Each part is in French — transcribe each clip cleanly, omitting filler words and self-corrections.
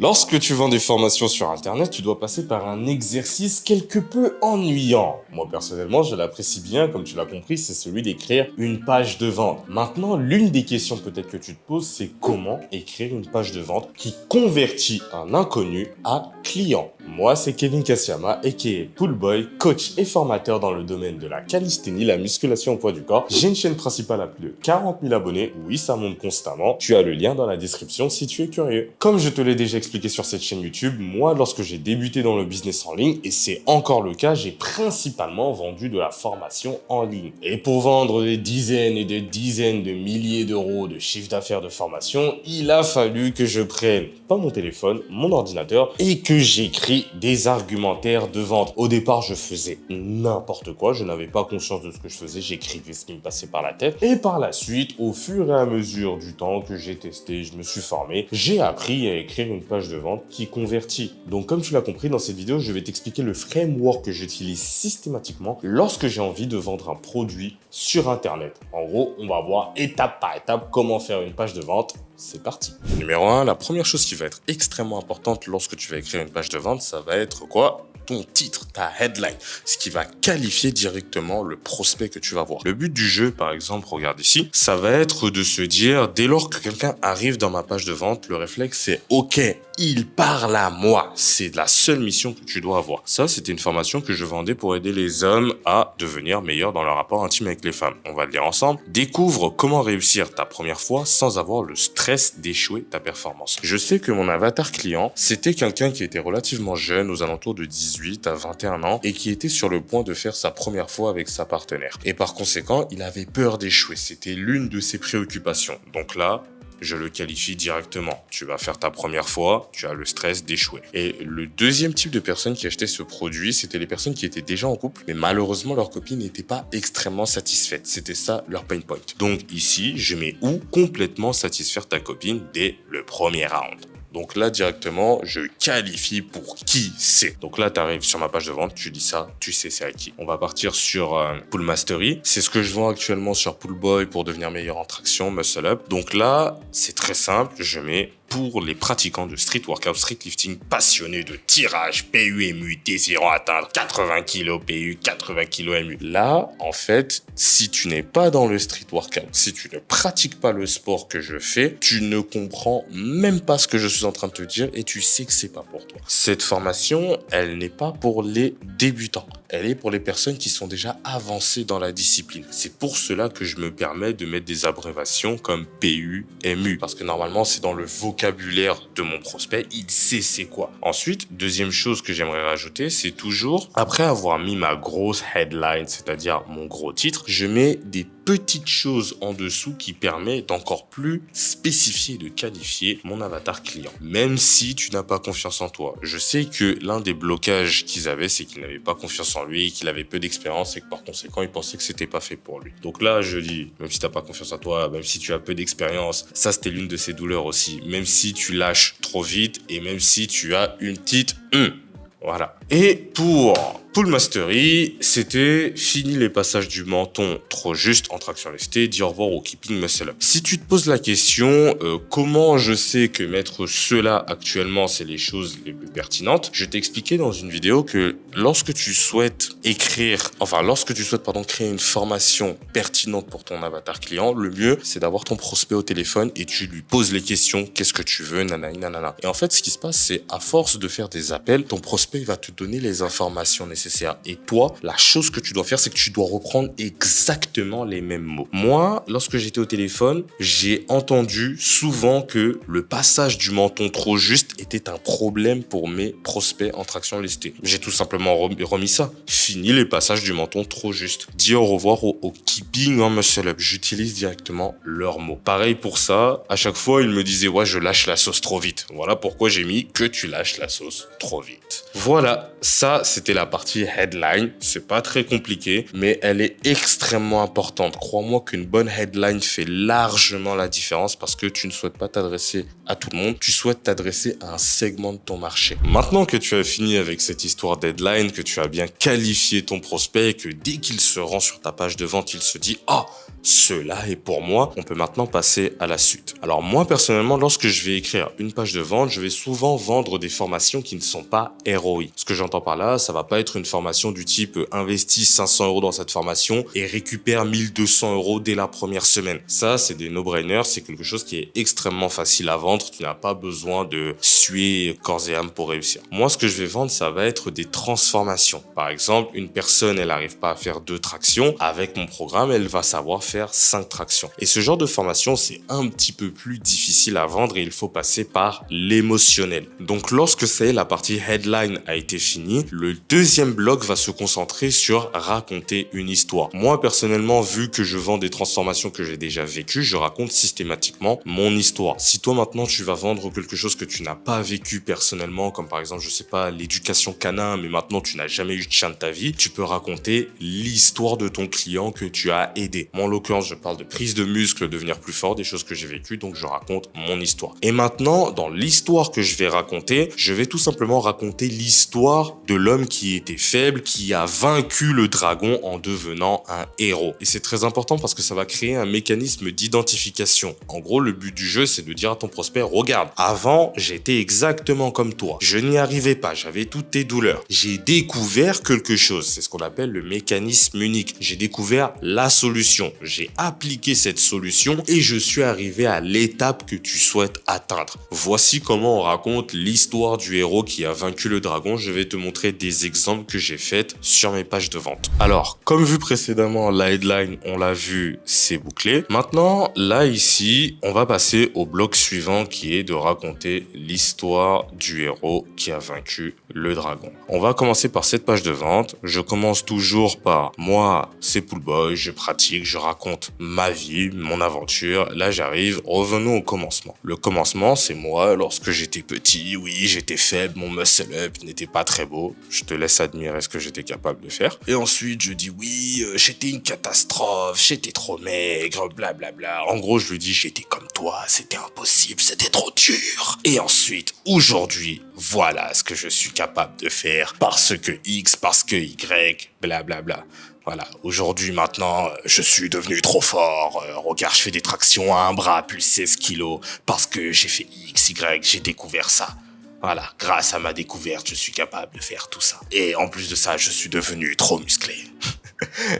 Lorsque tu vends des formations sur Internet, tu dois passer par un exercice quelque peu ennuyant. Moi, personnellement, je l'apprécie bien, comme tu l'as compris, c'est celui d'écrire une page de vente. Maintenant, l'une des questions peut-être que tu te poses, c'est comment écrire une page de vente qui convertit un inconnu à client. Moi, c'est Kevin Kassiama, aka Poolboy, coach et formateur dans le domaine de la calisthénie, la musculation au poids du corps. J'ai une chaîne principale à plus de 40 000 abonnés, oui, ça monte constamment. Tu as le lien dans la description si tu es curieux. Comme je te l'ai déjà expliqué sur cette chaîne YouTube, moi, lorsque j'ai débuté dans le business en ligne, et c'est encore le cas, j'ai principalement vendu de la formation en ligne. Et pour vendre des dizaines et des dizaines de milliers d'euros de chiffre d'affaires de formation, il a fallu que je prenne, pas mon téléphone, mon ordinateur, et que j'écris des argumentaires de vente. Au départ, je faisais n'importe quoi, je n'avais pas conscience de ce que je faisais, j'écrivais ce qui me passait par la tête. Et par la suite, au fur et à mesure du temps que j'ai testé, je me suis formé, j'ai appris à écrire une page de vente qui convertit. Donc comme tu l'as compris, dans cette vidéo, je vais t'expliquer le framework que j'utilise systématiquement lorsque j'ai envie de vendre un produit sur Internet. En gros, on va voir étape par étape comment faire une page de vente. C'est parti. Numéro 1, la première chose qui va être extrêmement importante lorsque tu vas écrire une page de vente, ça va être quoi ? Ton titre, ta headline, ce qui va qualifier directement le prospect que tu vas voir. Le but du jeu, par exemple, regarde ici, ça va être de se dire, dès lors que quelqu'un arrive dans ma page de vente, le réflexe c'est « Ok, il parle à moi ». C'est la seule mission que tu dois avoir. Ça, c'était une formation que je vendais pour aider les hommes à devenir meilleurs dans leur rapport intime avec les femmes. On va le lire ensemble. Découvre comment réussir ta première fois sans avoir le stress d'échouer ta performance. Je sais que mon avatar client, c'était quelqu'un qui était relativement jeune, aux alentours de 18 à 21 ans, et qui était sur le point de faire sa première fois avec sa partenaire. Et par conséquent, il avait peur d'échouer. C'était l'une de ses préoccupations. Donc là, je le qualifie directement. Tu vas faire ta première fois, tu as le stress d'échouer. Et le deuxième type de personnes qui achetaient ce produit, c'était les personnes qui étaient déjà en couple, mais malheureusement, leur copine n'était pas extrêmement satisfaite. C'était ça leur pain point. Donc ici, je mets où complètement satisfaire ta copine dès le premier round. Donc là, directement, je qualifie pour qui c'est. Donc là, tu arrives sur ma page de vente, tu dis ça, tu sais c'est à qui. On va partir sur Pool Mastery. C'est ce que je vends actuellement sur Poolboy pour devenir meilleur en traction, muscle up. Donc là, c'est très simple, je mets pour les pratiquants de street workout, street lifting, passionnés de tirage, PU, MU, désirant atteindre 80 kg PU, 80 kg MU. Là, en fait, si tu n'es pas dans le street workout, si tu ne pratiques pas le sport que je fais, tu ne comprends même pas ce que je suis en train de te dire et tu sais que c'est pas pour toi. Cette formation, elle n'est pas pour les débutants. Elle est pour les personnes qui sont déjà avancées dans la discipline. C'est pour cela que je me permets de mettre des abréviations comme PU, MU. Parce que normalement, c'est dans le vocabulaire de mon prospect. Il sait c'est quoi. Ensuite, deuxième chose que j'aimerais rajouter, c'est toujours, après avoir mis ma grosse headline, c'est-à-dire mon gros titre, je mets des petites choses en dessous qui permettent d'encore plus spécifier, de qualifier mon avatar client. Même si tu n'as pas confiance en toi. Je sais que l'un des blocages qu'ils avaient, c'est qu'ils n'avaient pas confiance en lui, qu'il avait peu d'expérience et que par conséquent, ils pensaient que c'était pas fait pour lui. Donc là, je dis, même si t'as pas confiance en toi, même si tu as peu d'expérience, ça c'était l'une de ses douleurs aussi. Même si tu lâches trop vite et même si tu as une petite voilà. Et pour Pool Mastery, c'était fini les passages du menton trop juste en traction lestée, dis au revoir au keeping muscle up. Si tu te poses la question, comment je sais que mettre cela actuellement, c'est les choses les plus pertinentes, je t'ai expliqué dans une vidéo que lorsque tu souhaites créer une formation pertinente pour ton avatar client, le mieux, c'est d'avoir ton prospect au téléphone et tu lui poses les questions, qu'est-ce que tu veux, nanani, nanana. Et en fait, ce qui se passe, c'est à force de faire des appels, ton prospect va te donner les informations nécessaires. Et toi, la chose que tu dois faire, c'est que tu dois reprendre exactement les mêmes mots. Moi, lorsque j'étais au téléphone, j'ai entendu souvent que le passage du menton trop juste était un problème pour mes prospects en traction lestée. J'ai tout simplement remis ça. Fini les passages du menton trop juste. Dis au revoir au keeping en muscle up. J'utilise directement leurs mots. Pareil pour ça, à chaque fois, ils me disaient « Ouais, je lâche la sauce trop vite ». Voilà pourquoi j'ai mis que tu lâches la sauce trop vite. Voilà, ça, c'était la partie headline. C'est pas très compliqué, mais elle est extrêmement importante. Crois-moi qu'une bonne headline fait largement la différence parce que tu ne souhaites pas t'adresser à tout le monde. Tu souhaites t'adresser à un segment de ton marché. Maintenant que tu as fini avec cette histoire deadline, que tu as bien qualifié ton prospect, que dès qu'il se rend sur ta page de vente, il se dit « Ah, cela est pour moi », on peut maintenant passer à la suite. Alors moi, personnellement, lorsque je vais écrire une page de vente, je vais souvent vendre des formations qui ne sont pas ROI. Ce que j'entends par là, ça va pas être une formation du type investis 500 € dans cette formation et récupère 1200 € dès la première semaine. Ça, c'est des no-brainers, c'est quelque chose qui est extrêmement facile à vendre. Tu n'as pas besoin de suer corps et âme pour réussir. Moi, ce que je vais vendre, ça va être des transformations. Par exemple, une personne, elle n'arrive pas à faire 2 tractions. Avec mon programme, elle va savoir faire 5 tractions. Et ce genre de formation, c'est un petit peu plus difficile à vendre et il faut passer par l'émotionnel. Donc, lorsque ça y est, la partie headline a été finie, le deuxième bloc va se concentrer sur raconter une histoire. Moi, personnellement, vu que je vends des transformations que j'ai déjà vécues, je raconte systématiquement mon histoire. Si toi, maintenant, tu vas vendre quelque chose que tu n'as pas vécu personnellement, comme par exemple, je sais pas, l'éducation canin, mais maintenant, tu n'as jamais eu de chien de ta vie, tu peux raconter l'histoire de ton client que tu as aidé. Moi, en l'occurrence, je parle de prise de muscle, devenir plus fort, des choses que j'ai vécues, donc je raconte mon histoire. Et maintenant, dans l'histoire que je vais raconter, je vais tout simplement raconter l'histoire de l'homme qui était faible, qui a vaincu le dragon en devenant un héros. Et c'est très important parce que ça va créer un mécanisme d'identification. En gros, le but du jeu, c'est de dire à ton prospect, regarde, avant, j'étais exactement comme toi. Je n'y arrivais pas, j'avais toutes tes douleurs. J'ai découvert quelque chose. C'est ce qu'on appelle le mécanisme unique. J'ai découvert la solution. J'ai appliqué cette solution et je suis arrivé à l'étape que tu souhaites atteindre. Voici comment on raconte l'histoire du héros qui a vaincu le dragon. Je vais te montrer des exemples que j'ai faits sur mes pages de vente. Alors, comme vu précédemment, la headline, on l'a vu, c'est bouclé. Maintenant, là, ici, on va passer au bloc suivant qui est de raconter l'histoire du héros qui a vaincu le dragon. On va commencer par cette page de vente. Je commence toujours par moi, c'est Poolboy, je pratique, je raconte ma vie, mon aventure. Là, j'arrive, revenons au commencement. Le commencement, c'est moi lorsque j'étais petit, oui, j'étais faible, mon muscle up n'était pas très beau. Je te laisse admirer ce que j'étais capable de faire. Et ensuite, je dis oui, j'étais une catastrophe, j'étais trop maigre, blablabla. En gros, je lui dis j'étais comme toi, c'était impossible, c'était trop dur. Et ensuite, aujourd'hui, voilà ce que je suis capable de faire parce que X, parce que Y, blablabla. Voilà, aujourd'hui, maintenant, je suis devenu trop fort. Regarde, je fais des tractions à un bras plus 16 kilos parce que j'ai fait X, Y, j'ai découvert ça. Voilà, grâce à ma découverte, je suis capable de faire tout ça. Et en plus de ça, je suis devenu trop musclé.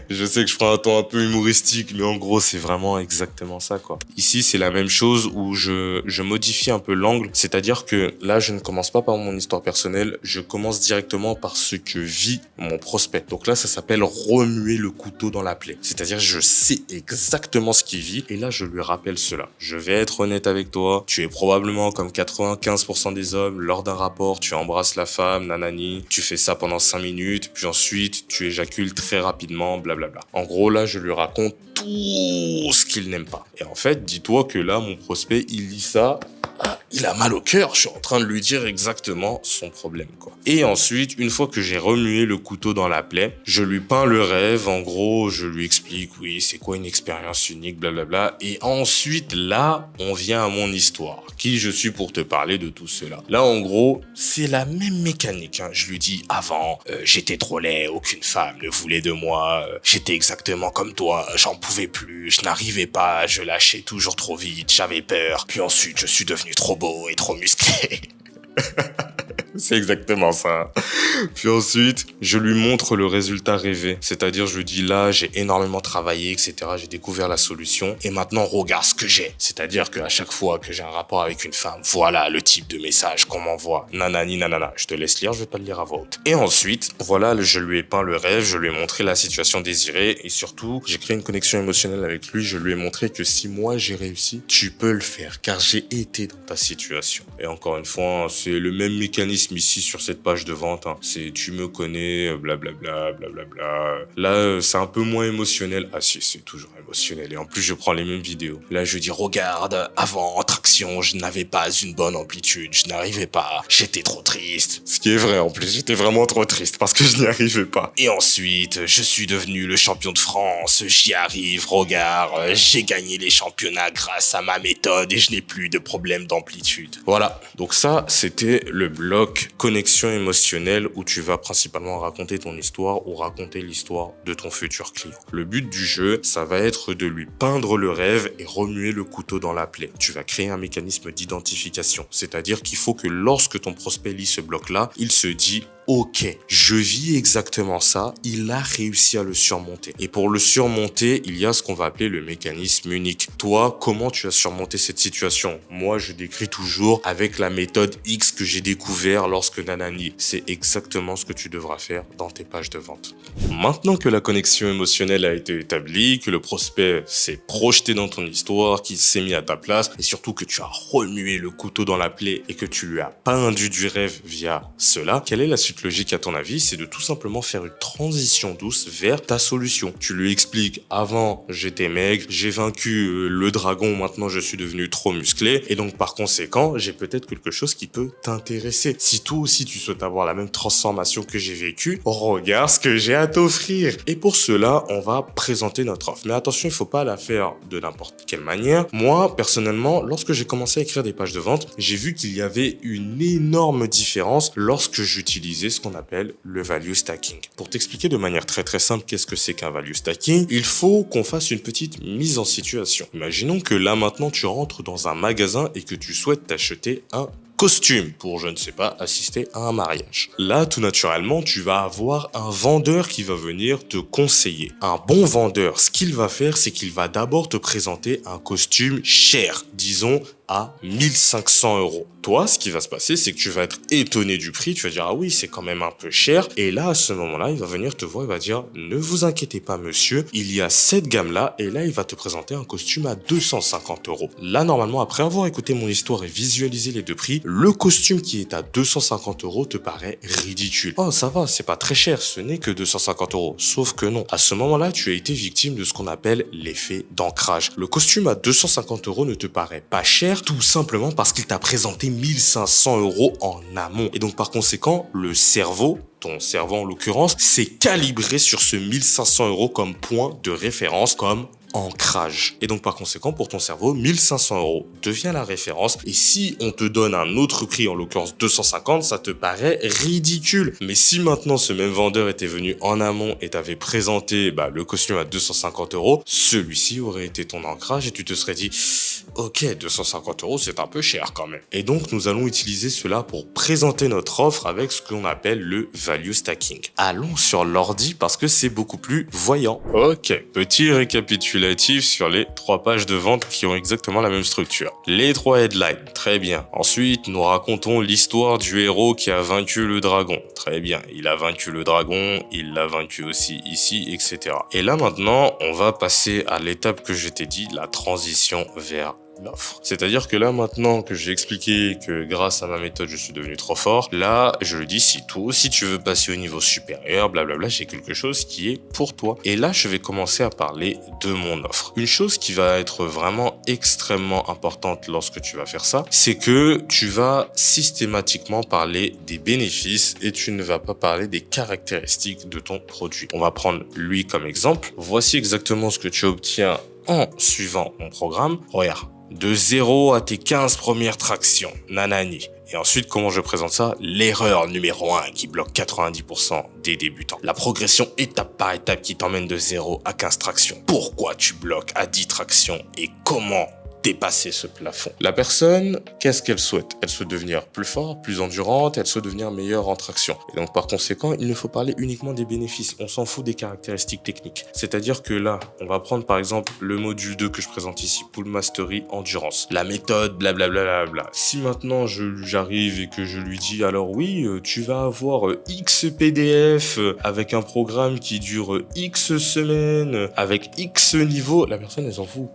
Je sais que je prends un ton un peu humoristique, mais en gros, c'est vraiment exactement ça, quoi. Ici, c'est la même chose où je modifie un peu l'angle. C'est-à-dire que là, je ne commence pas par mon histoire personnelle, je commence directement par ce que vit mon prospect. Donc là, ça s'appelle remuer le couteau dans la plaie. C'est-à-dire, je sais exactement ce qu'il vit et là, je lui rappelle cela. Je vais être honnête avec toi, tu es probablement comme 95% des hommes, lors d'un rapport, tu embrasses la femme, nanani, tu fais ça pendant 5 minutes, puis ensuite, tu éjacules très rapidement, blablabla. En gros, là, je lui raconte tout ce qu'il n'aime pas. Et en fait, dis-toi que là, mon prospect, il lit ça, il a mal au cœur, je suis en train de lui dire exactement son problème, quoi. Et ensuite, une fois que j'ai remué le couteau dans la plaie, je lui peins le rêve, en gros, je lui explique, oui, c'est quoi une expérience unique, blablabla. Et ensuite, là, on vient à mon histoire. Qui je suis pour te parler de tout cela? Là, en gros, c'est la même mécanique, hein. Je lui dis, avant, j'étais trop laid, aucune femme ne voulait de moi, j'étais exactement comme toi, j'en pouvais plus, je n'arrivais pas, je lâchais toujours trop vite, j'avais peur. Puis ensuite, je suis devenu trop beau et trop musclé. C'est exactement ça. Puis ensuite, je lui montre le résultat rêvé. C'est-à-dire, je lui dis là, j'ai énormément travaillé, etc. J'ai découvert la solution. Et maintenant, regarde ce que j'ai. C'est-à-dire qu'à chaque fois que j'ai un rapport avec une femme, voilà le type de message qu'on m'envoie. Nanani, nanana. Je te laisse lire, je vais pas le lire à voix haute. Et ensuite, voilà, je lui ai peint le rêve, je lui ai montré la situation désirée. Et surtout, j'ai créé une connexion émotionnelle avec lui. Je lui ai montré que si moi j'ai réussi, tu peux le faire. Car j'ai été dans ta situation. Et encore une fois, c'est le même mécanisme ici sur cette page de vente, hein. C'est tu me connais, blablabla, blablabla. Là, c'est un peu moins émotionnel. Ah si, c'est toujours émotionnel. Et en plus, je prends les mêmes vidéos. Là, je dis, regarde, avant, en traction, je n'avais pas une bonne amplitude, je n'arrivais pas. J'étais trop triste. Ce qui est vrai, en plus, j'étais vraiment trop triste parce que je n'y arrivais pas. Et ensuite, je suis devenu le champion de France. J'y arrive, regarde, j'ai gagné les championnats grâce à ma méthode et je n'ai plus de problème d'amplitude. Voilà. Donc ça, c'était le bloc connexion émotionnelle où tu vas principalement raconter ton histoire ou raconter l'histoire de ton futur client. Le but du jeu, ça va être de lui peindre le rêve et remuer le couteau dans la plaie. Tu vas créer un mécanisme d'identification, c'est-à-dire qu'il faut que lorsque ton prospect lit ce bloc-là, il se dit ok, je vis exactement ça, il a réussi à le surmonter. Et pour le surmonter, il y a ce qu'on va appeler le mécanisme unique. Toi, comment tu as surmonté cette situation? Moi, je décris toujours avec la méthode X que j'ai découvert lorsque nanani. C'est exactement ce que tu devras faire dans tes pages de vente. Maintenant que la connexion émotionnelle a été établie, que le prospect s'est projeté dans ton histoire, qu'il s'est mis à ta place, et surtout que tu as remué le couteau dans la plaie et que tu lui as peint du rêve via cela, quelle est la suite logique à ton avis? C'est de tout simplement faire une transition douce vers ta solution. Tu lui expliques, avant j'étais maigre, j'ai vaincu le dragon, maintenant je suis devenu trop musclé et donc par conséquent j'ai peut-être quelque chose qui peut t'intéresser. Si toi aussi tu souhaites avoir la même transformation que j'ai vécue, regarde ce que j'ai à t'offrir. Et pour cela, on va présenter notre offre. Mais attention, il faut pas la faire de n'importe quelle manière. Moi, personnellement, lorsque j'ai commencé à écrire des pages de vente, j'ai vu qu'il y avait une énorme différence lorsque j'utilisais ce qu'on appelle le value stacking. Pour t'expliquer de manière très simple qu'est-ce que c'est qu'un value stacking, il faut qu'on fasse une petite mise en situation. Imaginons que là maintenant tu rentres dans un magasin et que tu souhaites t'acheter un costume pour, je ne sais pas, assister à un mariage. Là, tout naturellement, tu vas avoir un vendeur qui va venir te conseiller. Un bon vendeur, ce qu'il va faire, c'est qu'il va d'abord te présenter un costume cher, disons à 1500 euros. Toi, ce qui va se passer, c'est que tu vas être étonné du prix, tu vas dire, ah oui, c'est quand même un peu cher. Et là, à ce moment-là, il va venir te voir, il va dire, ne vous inquiétez pas, monsieur, il y a cette gamme-là, et là, il va te présenter un costume à 250 euros. Là, normalement, après avoir écouté mon histoire et visualisé les deux prix, le costume qui est à 250 euros te paraît ridicule. Oh, ça va, c'est pas très cher, ce n'est que 250 euros. Sauf que non. À ce moment-là, tu as été victime de ce qu'on appelle l'effet d'ancrage. Le costume à 250 euros ne te paraît pas cher, tout simplement parce qu'il t'a présenté 1500 euros en amont. Et donc, par conséquent, le cerveau, ton cerveau en l'occurrence, s'est calibré sur ce 1500 euros comme point de référence, comme ancrage. Et donc par conséquent, pour ton cerveau, 1500 euros devient la référence. Et si on te donne un autre prix, en l'occurrence 250, ça te paraît ridicule. Mais si maintenant ce même vendeur était venu en amont et t'avait présenté le costume à 250 euros, celui-ci aurait été ton ancrage et tu te serais dit, ok, 250 euros, c'est un peu cher quand même. Et donc nous allons utiliser cela pour présenter notre offre avec ce qu'on appelle le value stacking. Allons sur l'ordi parce que c'est beaucoup plus voyant. Ok, petit récapitulatif sur les 3 pages de vente qui ont exactement la même structure. Les 3 headlines, très bien. Ensuite, nous racontons l'histoire du héros qui a vaincu le dragon. Très bien, il a vaincu le dragon, il l'a vaincu aussi ici, etc. Et là maintenant, on va passer à l'étape que je t'ai dit, la transition vers l'offre. C'est-à-dire que là, maintenant que j'ai expliqué que grâce à ma méthode, je suis devenu trop fort, là, je le dis, si toi aussi tu veux passer au niveau supérieur, blablabla, j'ai quelque chose qui est pour toi. Et là, je vais commencer à parler de mon offre. Une chose qui va être vraiment extrêmement importante lorsque tu vas faire ça, c'est que tu vas systématiquement parler des bénéfices et tu ne vas pas parler des caractéristiques de ton produit. On va prendre lui comme exemple. Voici exactement ce que tu obtiens en suivant mon programme. Regarde. De 0 à tes 15 premières tractions, nanani. Et ensuite, comment je présente ça? L'erreur numéro 1 qui bloque 90% des débutants. La progression étape par étape qui t'emmène de 0 à 15 tractions. Pourquoi tu bloques à 10 tractions et comment dépasser ce plafond? La personne, qu'est-ce qu'elle souhaite? Elle souhaite devenir plus forte, plus endurante, elle souhaite devenir meilleure en traction. Et donc par conséquent, il ne faut parler uniquement des bénéfices. On s'en fout des caractéristiques techniques. C'est-à-dire que là, on va prendre par exemple le module 2 que je présente ici, Pool Mastery Endurance. La méthode, blablabla. Si maintenant j'arrive et que je lui dis, alors oui, tu vas avoir X PDF avec un programme qui dure X semaines, avec X niveaux, la personne, elle s'en fout.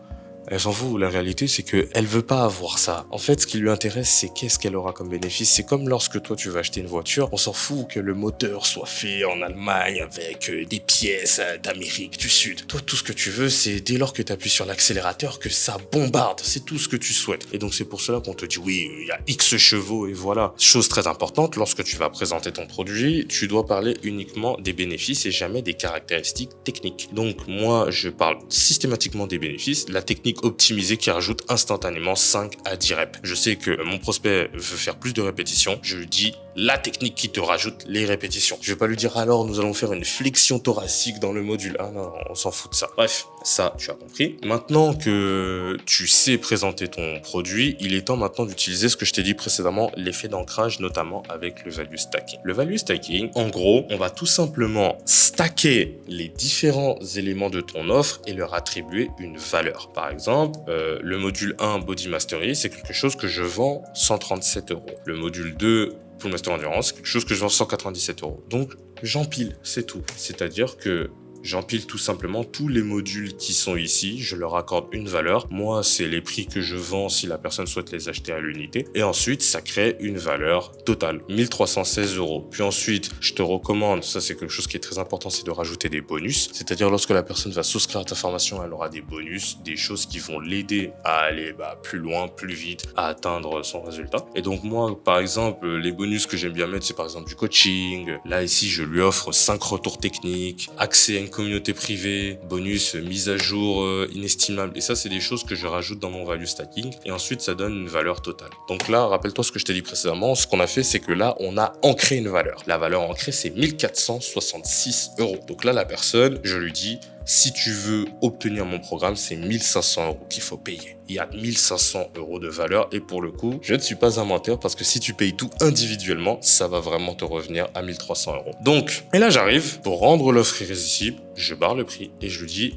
Elle s'en fout. La réalité, c'est que elle veut pas avoir ça. En fait, ce qui lui intéresse, c'est qu'est-ce qu'elle aura comme bénéfice. C'est comme lorsque toi, tu vas acheter une voiture. On s'en fout que le moteur soit fait en Allemagne avec des pièces d'Amérique du Sud. Toi, tout ce que tu veux, c'est dès lors que tu appuies sur l'accélérateur que ça bombarde. C'est tout ce que tu souhaites. Et donc, c'est pour cela qu'on te dit oui, il y a X chevaux et voilà. Chose très importante, lorsque tu vas présenter ton produit, tu dois parler uniquement des bénéfices et jamais des caractéristiques techniques. Donc, moi, je parle systématiquement des bénéfices, la technique optimisée qui rajoute instantanément 5 à 10 reps. Je sais que mon prospect veut faire plus de répétitions, je lui dis la technique qui te rajoute les répétitions. Je vais pas lui dire alors nous allons faire une flexion thoracique dans le module. Ah non, on s'en fout de ça. Bref, ça tu as compris. Maintenant que tu sais présenter ton produit, il est temps maintenant d'utiliser ce que je t'ai dit précédemment, l'effet d'ancrage, notamment avec le value stacking. Le value stacking, en gros, on va tout simplement stacker les différents éléments de ton offre et leur attribuer une valeur. Par exemple, le module 1 Body Mastery, c'est quelque chose que je vends 137 €. Le module 2 Full Master Endurance, c'est quelque chose que je vends 197 €. Donc, j'empile, c'est tout. C'est-à-dire que j'empile tout simplement tous les modules qui sont ici, je leur accorde une valeur. Moi, c'est les prix que je vends si la personne souhaite les acheter à l'unité. Et ensuite, ça crée une valeur totale, 1316 €. Puis ensuite, je te recommande, ça c'est quelque chose qui est très important, c'est de rajouter des bonus. C'est-à-dire lorsque la personne va souscrire à ta formation, elle aura des bonus, des choses qui vont l'aider à aller plus loin, plus vite, à atteindre son résultat. Et donc moi, par exemple, les bonus que j'aime bien mettre, c'est par exemple du coaching. Là, ici, je lui offre 5 retours techniques, accès à une communauté privée, bonus, mise à jour inestimable. Et ça, c'est des choses que je rajoute dans mon value stacking. Et ensuite, ça donne une valeur totale. Donc là, rappelle-toi ce que je t'ai dit précédemment. Ce qu'on a fait, c'est que là, on a ancré une valeur. La valeur ancrée, c'est 1466 €. Donc là, la personne, je lui dis, si tu veux obtenir mon programme, c'est 1500 € qu'il faut payer. Il y a 1500 € de valeur et pour le coup, je ne suis pas un menteur parce que si tu payes tout individuellement, ça va vraiment te revenir à 1300 €. Donc, et là j'arrive, pour rendre l'offre irrésistible, je barre le prix et je lui dis,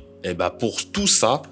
pour tout ça,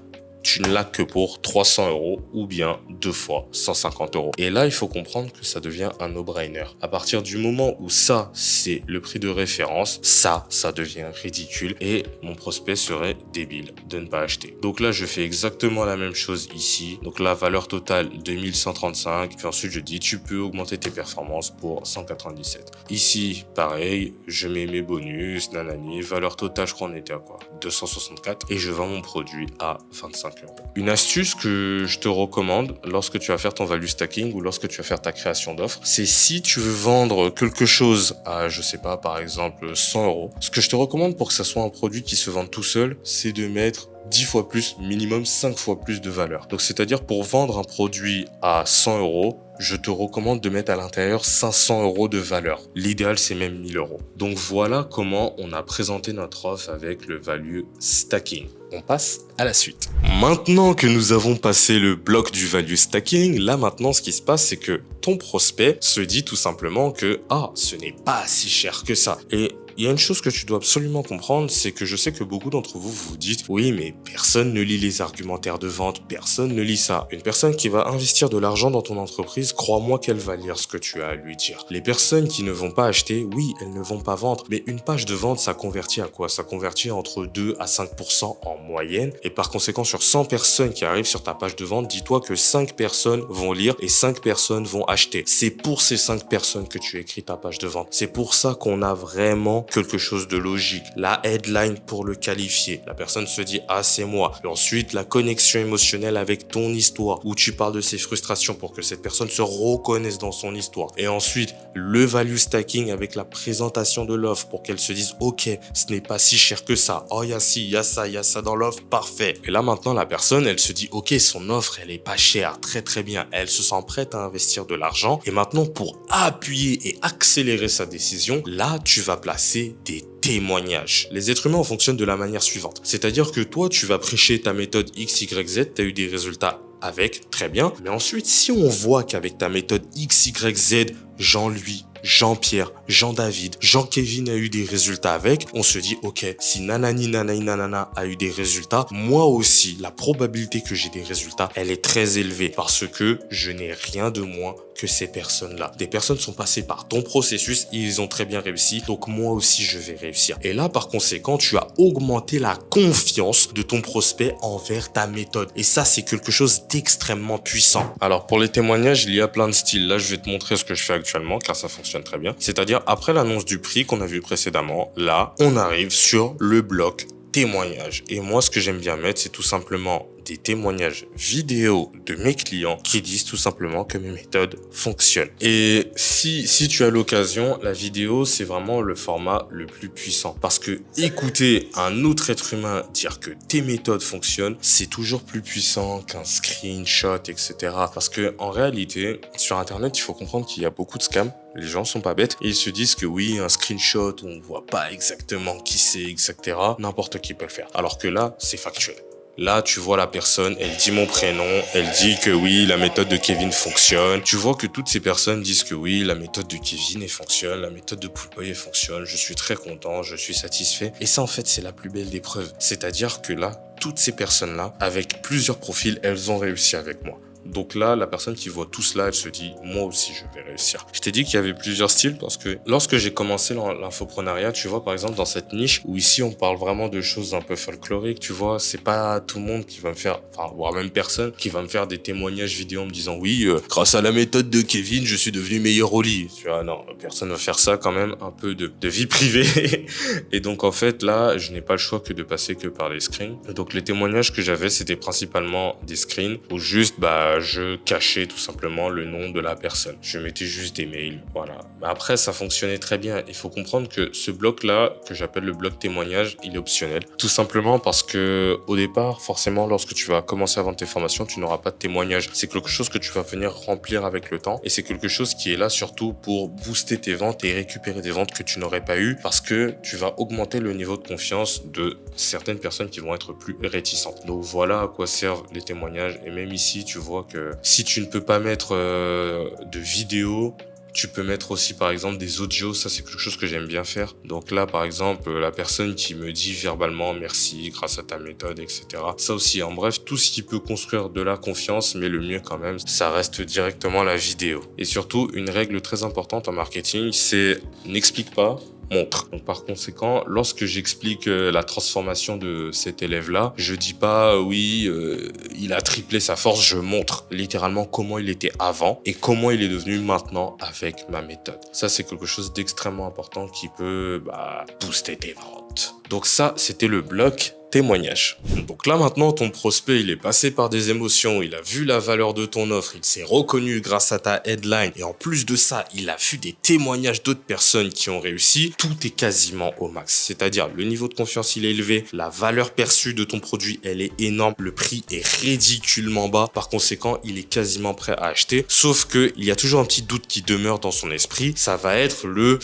tu ne l'as que pour 300 € ou bien 2 fois 150 €. Et là, il faut comprendre que ça devient un no-brainer. À partir du moment où ça, c'est le prix de référence, ça devient ridicule et mon prospect serait débile de ne pas acheter. Donc là, je fais exactement la même chose ici. Donc la valeur totale 2135. Puis ensuite, je dis, tu peux augmenter tes performances pour 197. Ici, pareil, je mets mes bonus, nanani, valeur totale, je crois qu'on était à quoi? 264 et je vends mon produit à 25 €. Une astuce que je te recommande lorsque tu vas faire ton value stacking ou lorsque tu vas faire ta création d'offres, c'est si tu veux vendre quelque chose à, je sais pas, par exemple 100 €, ce que je te recommande pour que ça soit un produit qui se vende tout seul, c'est de mettre 10 fois plus, minimum 5 fois plus de valeur. Donc, c'est-à-dire pour vendre un produit à 100 €, je te recommande de mettre à l'intérieur 500 € de valeur. L'idéal, c'est même 1000 €. Donc, voilà comment on a présenté notre offre avec le value stacking. On passe à la suite. Maintenant que nous avons passé le bloc du value stacking, là maintenant, ce qui se passe, c'est que ton prospect se dit tout simplement que « ce n'est pas si cher que ça ». Et il y a une chose que tu dois absolument comprendre, c'est que je sais que beaucoup d'entre vous vous dites « Oui, mais personne ne lit les argumentaires de vente, personne ne lit ça. » Une personne qui va investir de l'argent dans ton entreprise, crois-moi qu'elle va lire ce que tu as à lui dire. Les personnes qui ne vont pas acheter, oui, elles ne vont pas vendre, mais une page de vente, ça convertit à quoi? Ça convertit entre 2 à 5% en moyenne. Et par conséquent, sur 100 personnes qui arrivent sur ta page de vente, dis-toi que 5 personnes vont lire et 5 personnes vont acheter. C'est pour ces 5 personnes que tu écris ta page de vente. C'est pour ça qu'on a vraiment quelque chose de logique. La headline pour le qualifier. La personne se dit, c'est moi. Et ensuite, la connexion émotionnelle avec ton histoire, où tu parles de ses frustrations pour que cette personne se reconnaisse dans son histoire. Et ensuite, le value stacking avec la présentation de l'offre pour qu'elle se dise, ok, ce n'est pas si cher que ça. Il y a ci, il y a ça dans l'offre, parfait. Et là, maintenant, la personne, elle se dit, ok, son offre, elle est pas chère, très très bien. Elle se sent prête à investir de l'argent. Et maintenant, pour appuyer et accélérer sa décision, là, tu vas placer des témoignages. Les êtres humains fonctionnent de la manière suivante. C'est-à-dire que toi, tu vas prêcher ta méthode X, Y, Z, tu as eu des résultats avec, très bien. Mais ensuite, si on voit qu'avec ta méthode X, Y, Z, Jean-Louis, Jean-Pierre, Jean-David, Jean-Kevin a eu des résultats avec, on se dit, ok, si nanani, nanani, nanana a eu des résultats, moi aussi, la probabilité que j'ai des résultats, elle est très élevée parce que je n'ai rien de moins que ces personnes-là. Des personnes sont passées par ton processus, ils ont très bien réussi, donc moi aussi, je vais réussir. Et là, par conséquent, tu as augmenté la confiance de ton prospect envers ta méthode. Et ça, c'est quelque chose d'extrêmement puissant. Alors, pour les témoignages, il y a plein de styles. Là, je vais te montrer ce que je fais actuellement, car ça fonctionne très bien. C'est-à-dire, après l'annonce du prix qu'on a vu précédemment, là, on arrive sur le bloc témoignages. Et moi, ce que j'aime bien mettre, c'est tout simplement des témoignages vidéo de mes clients qui disent tout simplement que mes méthodes fonctionnent. Et si tu as l'occasion, la vidéo, c'est vraiment le format le plus puissant. Parce que écouter un autre être humain dire que tes méthodes fonctionnent, c'est toujours plus puissant qu'un screenshot, etc. Parce que en réalité, sur Internet, il faut comprendre qu'il y a beaucoup de scams. Les gens sont pas bêtes et ils se disent que oui, un screenshot, on voit pas exactement qui c'est, etc. N'importe qui peut le faire. Alors que là, c'est factuel. Là, tu vois la personne, elle dit mon prénom, elle dit que oui, la méthode de Kevin fonctionne. Tu vois que toutes ces personnes disent que oui, la méthode de Kevin, elle fonctionne, la méthode de Poulpoy, elle fonctionne, je suis très content, je suis satisfait. Et ça, en fait, c'est la plus belle des preuves. C'est-à-dire que là, toutes ces personnes-là, avec plusieurs profils, elles ont réussi avec moi. Donc là, la personne qui voit tout cela, elle se dit, moi aussi, je vais réussir. Je t'ai dit qu'il y avait plusieurs styles parce que lorsque j'ai commencé l'infoprenariat, tu vois, par exemple, dans cette niche où ici, on parle vraiment de choses un peu folkloriques, tu vois, c'est pas tout le monde qui va me faire, enfin, voire même personne, qui va me faire des témoignages vidéo en me disant, oui, grâce à la méthode de Kevin, je suis devenu meilleur au lit. Tu vois, non, personne va faire ça quand même, un peu de vie privée. Et donc, en fait, là, je n'ai pas le choix que de passer que par les screens. Et donc, les témoignages que j'avais, c'était principalement des screens où juste, je cachais tout simplement le nom de la personne. Je mettais juste des mails, voilà. Mais après, ça fonctionnait très bien. Il faut comprendre que ce bloc-là, que j'appelle le bloc témoignage, il est optionnel. Tout simplement parce que, au départ, forcément, lorsque tu vas commencer à vendre tes formations, tu n'auras pas de témoignage. C'est quelque chose que tu vas venir remplir avec le temps. Et c'est quelque chose qui est là surtout pour booster tes ventes et récupérer des ventes que tu n'aurais pas eues parce que tu vas augmenter le niveau de confiance de certaines personnes qui vont être plus réticentes. Donc voilà à quoi servent les témoignages. Et même ici, tu vois que si tu ne peux pas mettre de vidéo, tu peux mettre aussi par exemple des audios, ça c'est quelque chose que j'aime bien faire. Donc là par exemple, la personne qui me dit verbalement merci grâce à ta méthode, etc. Ça aussi, en bref, tout ce qui peut construire de la confiance, mais le mieux quand même, ça reste directement la vidéo. Et surtout, une règle très importante en marketing, c'est n'explique pas, montre. Donc par conséquent, lorsque j'explique la transformation de cet élève-là, je dis pas oui, il a triplé sa force, je montre littéralement comment il était avant et comment il est devenu maintenant avec ma méthode. Ça, c'est quelque chose d'extrêmement important qui peut booster tes ventes. Donc ça, c'était le bloc témoignage. Donc là maintenant, ton prospect, il est passé par des émotions, il a vu la valeur de ton offre, il s'est reconnu grâce à ta headline et en plus de ça, il a vu des témoignages d'autres personnes qui ont réussi. Tout est quasiment au max. C'est-à-dire le niveau de confiance, il est élevé, la valeur perçue de ton produit, elle est énorme, le prix est ridiculement bas. Par conséquent, il est quasiment prêt à acheter. Sauf que il y a toujours un petit doute qui demeure dans son esprit. Ça va être le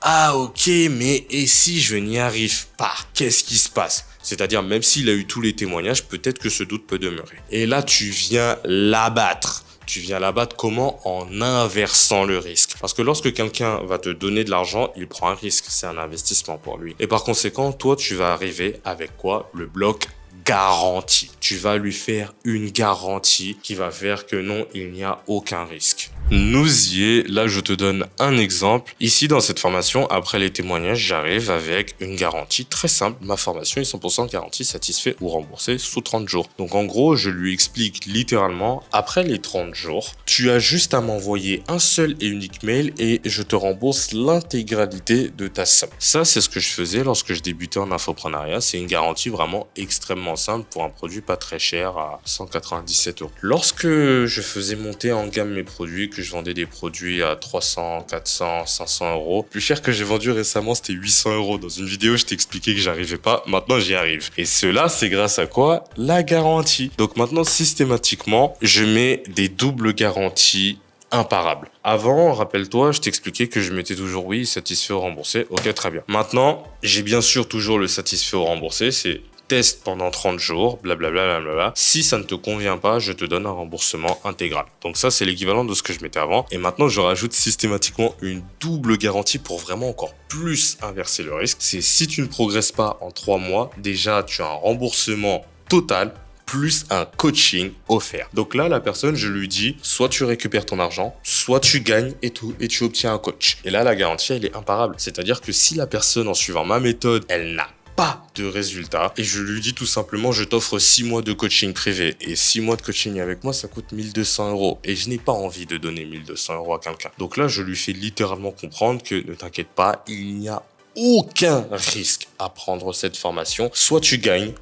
ah ok, mais et si je n'y arrive pas, qu'est-ce qui se passe? C'est-à-dire, même s'il a eu tous les témoignages, peut-être que ce doute peut demeurer. Et là, tu viens l'abattre. Tu viens l'abattre comment? En inversant le risque. Parce que lorsque quelqu'un va te donner de l'argent, il prend un risque. C'est un investissement pour lui. Et par conséquent, toi, tu vas arriver avec quoi? Le bloc garantie. Tu vas lui faire une garantie qui va faire que non, il n'y a aucun risque. Nous y est, là je te donne un exemple. Ici dans cette formation, après les témoignages, j'arrive avec une garantie très simple. Ma formation est 100% garantie, satisfait ou remboursé sous 30 jours. Donc en gros, je lui explique littéralement, après les 30 jours, tu as juste à m'envoyer un seul et unique mail et je te rembourse l'intégralité de ta somme. Ça, c'est ce que je faisais lorsque je débutais en infoprenariat. C'est une garantie vraiment extrêmement simple pour un produit pas très cher à 197 euros. Lorsque je faisais monter en gamme mes produits, que je vendais des produits à 300, 400, 500 euros. Plus cher que j'ai vendu récemment, c'était 800 euros. Dans une vidéo, je t'ai expliqué que j'arrivais pas. Maintenant, j'y arrive. Et cela, c'est grâce à quoi? La garantie. Donc maintenant, systématiquement, je mets des doubles garanties imparables. Avant, rappelle-toi, je t'expliquais que je mettais toujours oui, satisfait ou remboursé. Ok, très bien. Maintenant, j'ai bien sûr toujours le satisfait ou remboursé. C'est teste pendant 30 jours, blablabla, blablabla. Si ça ne te convient pas, je te donne un remboursement intégral. Donc ça, c'est l'équivalent de ce que je mettais avant. Et maintenant, je rajoute systématiquement une double garantie pour vraiment encore plus inverser le risque. C'est si tu ne progresses pas en 3 mois, déjà, tu as un remboursement total plus un coaching offert. Donc là, la personne, je lui dis, soit tu récupères ton argent, soit tu gagnes et tu obtiens un coach. Et là, la garantie, elle est imparable. C'est-à-dire que si la personne, en suivant ma méthode, elle n'a pas de résultat, et je lui dis tout simplement, je t'offre 6 mois de coaching privé, et 6 mois de coaching avec moi, ça coûte 1200 euros, et je n'ai pas envie de donner 1200 euros à quelqu'un. Donc là, je lui fais littéralement comprendre que ne t'inquiète pas, il n'y a aucun risque à prendre cette formation. Soit tu gagnes,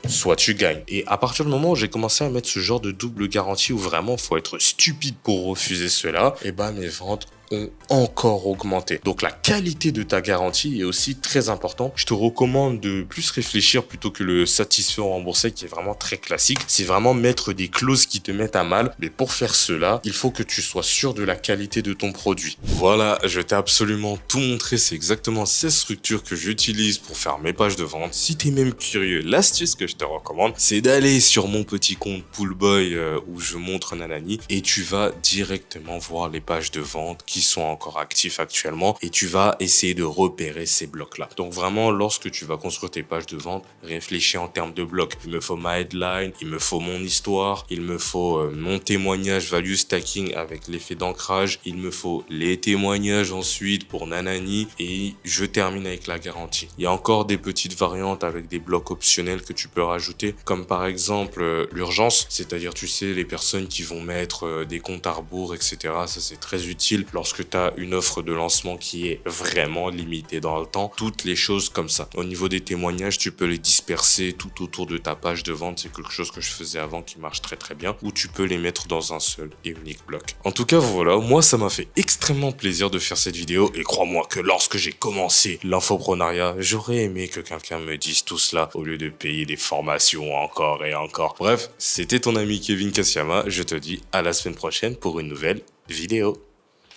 soit tu gagnes. Et à partir du moment où j'ai commencé à mettre ce genre de double garantie où vraiment il faut être stupide pour refuser cela, et ben mes ventes ont encore augmenté. Donc la qualité de ta garantie est aussi très importante. Je te recommande de plus réfléchir plutôt que le satisfait ou remboursé qui est vraiment très classique. C'est vraiment mettre des clauses qui te mettent à mal. Mais pour faire cela, il faut que tu sois sûr de la qualité de ton produit. Voilà, je t'ai absolument tout montré. C'est exactement ces structures que j'utilise pour faire mes pages de vente. Si tu es même curieux, l'astuce que je te recommande, c'est d'aller sur mon petit compte Poolboy où je montre Nanani et tu vas directement voir les pages de vente qui sont encore actifs actuellement et tu vas essayer de repérer ces blocs-là. Donc vraiment, lorsque tu vas construire tes pages de vente, réfléchis en termes de blocs. Il me faut ma headline, il me faut mon histoire, il me faut mon témoignage value stacking avec l'effet d'ancrage, il me faut les témoignages ensuite pour Nanani et je termine avec la garantie. Il y a encore des petites variantes avec des blocs optionnels que tu peux rajouter, comme par exemple l'urgence, c'est-à-dire tu sais les personnes qui vont mettre des comptes à rebours, etc. Ça c'est très utile lorsque tu as une offre de lancement qui est vraiment limitée dans le temps, toutes les choses comme ça. Au niveau des témoignages, tu peux les disperser tout autour de ta page de vente, c'est quelque chose que je faisais avant qui marche très très bien, ou tu peux les mettre dans un seul et unique bloc. En tout cas, voilà, moi ça m'a fait extrêmement plaisir de faire cette vidéo, et crois-moi que lorsque j'ai commencé l'infoprenariat, j'aurais aimé que quelqu'un me dise tout cela au lieu de payer des formations encore et encore. Bref, c'était ton ami Kevin Kassiama, je te dis à la semaine prochaine pour une nouvelle vidéo.